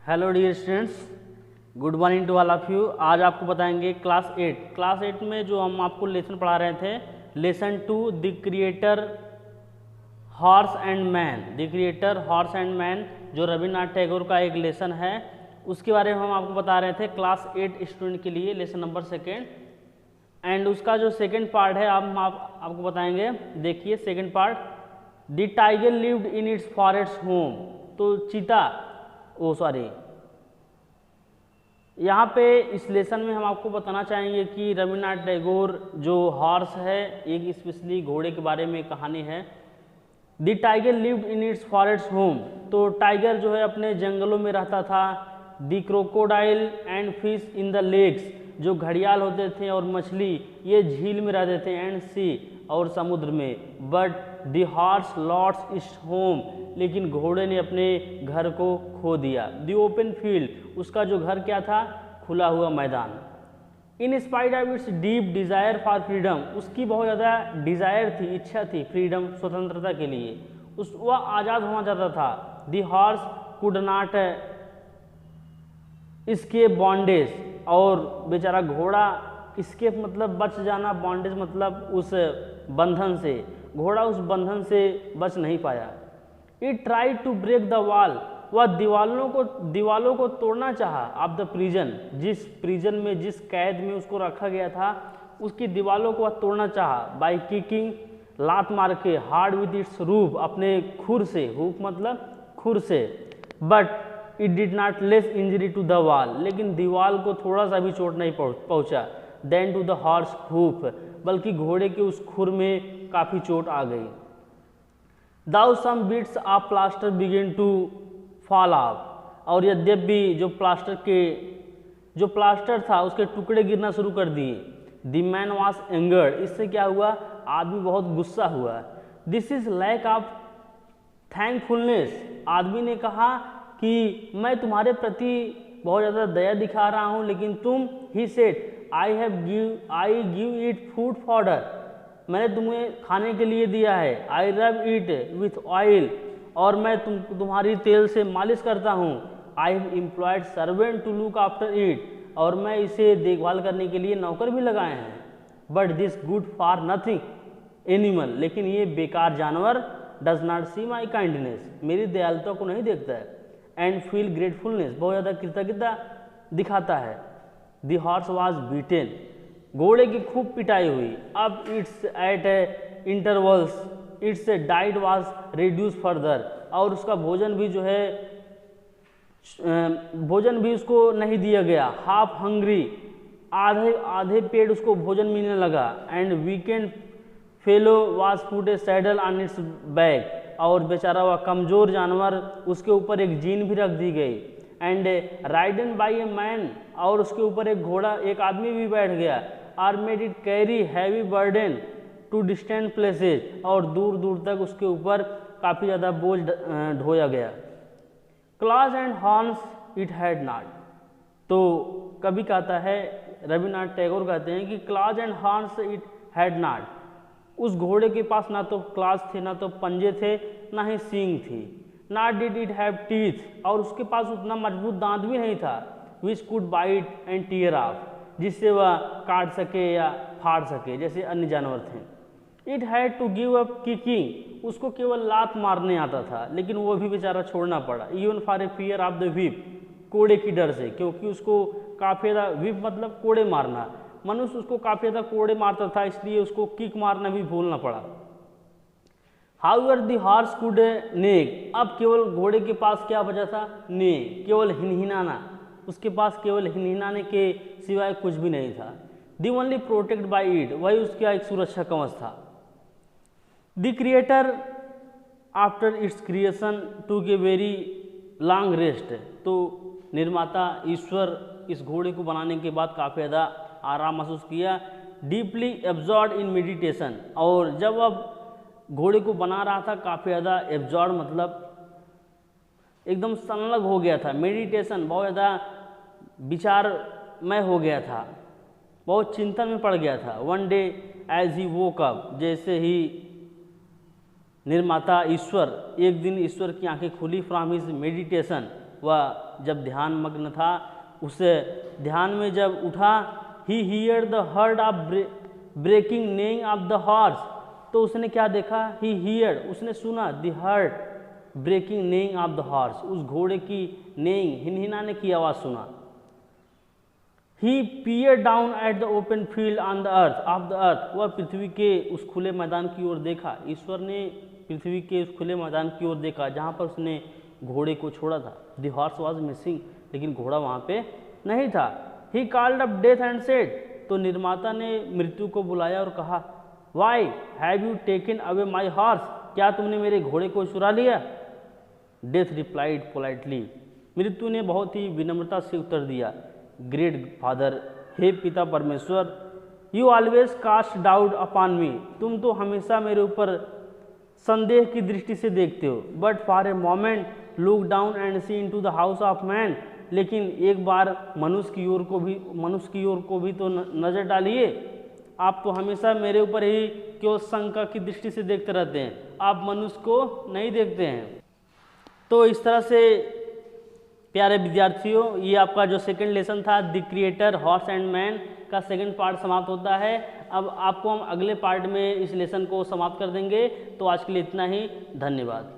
Hello dear students, good morning to all of you. आज आपको बताएंगे क्लास 8 में जो हम आपको लेसन पढ़ा रहे थे, lesson 2 the creator horse and man. The creator horse and man जो रविन्द्रनाथ टैगोर का एक लेसन है, उसके बारे में हम आपको बता रहे थे क्लास 8 स्टूडेंट के लिए, लेसन नंबर 2। एंड उसका जो सेकेंड पार्ट है आपको बताएंगे। देखिए second part, the tiger lived in its forest home. तो चीता यहाँ पे इस लेसन में हम आपको बताना चाहेंगे कि रविन्द्रनाथ टैगोर जो हॉर्स है, एक स्पेशली घोड़े के बारे में कहानी है। The tiger lived in its forest home. तो टाइगर जो है अपने जंगलों में रहता था। The crocodile and fish in the lakes, जो घड़ियाल होते थे और मछली ये झील में रहते थे, एंड सी और समुद्र में। But the horse lost its home, लेकिन घोड़े ने अपने घर को खो दिया। द ओपन फील्ड, उसका जो घर क्या था, खुला हुआ मैदान। In spite of its deep desire for freedom, उसकी बहुत ज़्यादा डिज़ायर थी, इच्छा थी फ्रीडम, स्वतंत्रता के लिए। वह आज़ाद होना चाहता था। द हॉर्स कुड नॉट इसके बॉन्डेज, और बेचारा घोड़ा इसके मतलब बच जाना, बॉन्डेज मतलब उस बंधन से, घोड़ा उस बंधन से बच नहीं पाया। It try to break the wall, वह दीवालों को तोड़ना चाहा। ऑफ द प्रिजन, जिस प्रिजन में, जिस कैद में उसको रखा गया था, उसकी दीवालों को वह तोड़ना चाहा। बाई किकिंग, लात मार के, हार्ड विद इट्स रूफ, अपने खुर से, हुक मतलब खुर से। But it did not less injury to the wall, लेकिन दीवाल को थोड़ा सा भी चोट नहीं पहुंचा। Then to the horse hoof, बल्कि घोड़े के उस खुर में काफ़ी चोट आ गई। Though some bits of plaster begin to fall off, और यद्यपि जो प्लास्टर था उसके टुकड़े गिरना शुरू कर दिए। द मैन वॉज एंगर्ड, इससे क्या हुआ, आदमी बहुत गुस्सा हुआ। This is lack of thankfulness, आदमी ने कहा कि मैं तुम्हारे प्रति बहुत ज़्यादा दया दिखा रहा हूँ, लेकिन तुम, he said, I give it food fodder, मैंने तुम्हें खाने के लिए दिया है। आई रब इट विथ ऑयल, और मैं तुम्हारी तेल से मालिश करता हूँ। I have employed servant to look after it, और मैं इसे देखभाल करने के लिए नौकर भी लगाए हैं। But this good for nothing animal, लेकिन ये बेकार जानवर, does not see my kindness, मेरी दयालुता को नहीं देखता है। एंड फील ग्रेटफुलनेस, बहुत ज़्यादा कृतज्ञता दिखाता है। द हॉर्स वॉज बीटेन, घोड़े की खूब पिटाई हुई। अब it's eight intervals, it's diet was reduce further, और उसका भोजन भी जो है, भोजन भी उसको नहीं दिया गया। हाफ हंग्री, आधे पेट उसको भोजन मिलने लगा। And weekend fellow was put A saddle on it's back, और बेचारा हुआ कमज़ोर जानवर, उसके ऊपर एक जीन भी रख दी गई। And ridden by a man, और उसके ऊपर एक घोड़ा, एक आदमी भी बैठ गया। Or made it carry heavy burden to distant places, और दूर दूर तक उसके ऊपर काफ़ी ज़्यादा बोझ ढोया गया। Clause and horns it had not, तो कभी कहता है, रविन्द्रनाथ टैगोर कहते हैं कि clause and horns it had not, उस घोड़े के पास ना तो क्लॉज थे, ना तो पंजे थे, ना ही सींग थी। Not did it have teeth, और उसके पास उतना मजबूत दांत भी नहीं था। Which could bite and tear off, जिससे वह काट सके या फाड़ सके जैसे अन्य जानवर थे। It had to give up kicking, उसको केवल लात मारने आता था, लेकिन वो भी बेचारा छोड़ना पड़ा। Even for a fear of the whip, कोड़े की डर से, क्योंकि उसको काफ़ी ज़्यादा, व्हिप मतलब कोड़े मारना, मनुष्य उसको काफ़ी ज़्यादा कोड़े मारता था, इसलिए उसको किक मारना भी भूलना पड़ा। हाउएवर द हॉर्स कुड नेग, अब केवल घोड़े के पास क्या बचा था, नेग, केवल हिनहिनाना, उसके पास केवल हिनहिनाने के सिवाय कुछ भी नहीं था। The only protect by it, वही उसका एक सुरक्षा कवच था। The creator after it's creation टूक ए वेरी लॉन्ग रेस्ट, तो निर्माता ईश्वर इस घोड़े को बनाने के बाद काफ़ी ज़्यादा आराम महसूस किया। डीपली एब्जॉर्ड इन मेडिटेशन, और जब वह घोड़े को बना रहा था, काफ़ी ज़्यादा एब्जॉर्ड मतलब एकदम संलग्न हो गया था। मेडिटेशन, बहुत ज़्यादा विचारमय हो गया था, बहुत चिंतन में पड़ गया था। One day as he woke up, जैसे ही निर्माता ईश्वर, एक दिन ईश्वर की आंखें खुली फ्रॉम हिज मेडिटेशन, वह जब ध्यान मग्न था, उस ध्यान में जब उठा, he hear the heard of breaking neighing of the horse, तो उसने क्या देखा, ही हियर उसने सुना, the heard breaking neighing of the horse, उस घोड़े की नेइंग हिनहिनाने की आवाज़ सुना। He peer down at the open field on the earth of the earth, वह पृथ्वी के उस खुले मैदान की ओर देखा, ईश्वर ने पृथ्वी के उस खुले मैदान की ओर देखा जहाँ पर उसने घोड़े को छोड़ा था। द हॉर्स वॉज मिसिंग, लेकिन घोड़ा वहाँ पे नहीं था। He called up death and said, तो निर्माता ने मृत्यु को बुलाया और कहा, why have you taken away my horse, क्या तुमने मेरे घोड़े को चुरा लिया। डेथ रिप्लाइड पोलाइटली, मृत्यु ने बहुत ही विनम्रता से उत्तर दिया, ग्रेट फादर, हे पिता परमेश्वर, you always cast doubt upon me, तुम तो हमेशा मेरे ऊपर संदेह की दृष्टि से देखते हो। But for a moment look down and see into the house of man, लेकिन एक बार मनुष्य की ओर को भी तो नज़र डालिए। आप तो हमेशा मेरे ऊपर ही क्यों शंका की दृष्टि से देखते रहते हैं, आप मनुष्य को नहीं देखते हैं। तो इस तरह से प्यारे विद्यार्थियों, ये आपका जो सेकंड लेसन था the creator horse and man का सेकंड पार्ट समाप्त होता है। अब आपको हम अगले पार्ट में इस लेसन को समाप्त कर देंगे। तो आज के लिए इतना ही, धन्यवाद।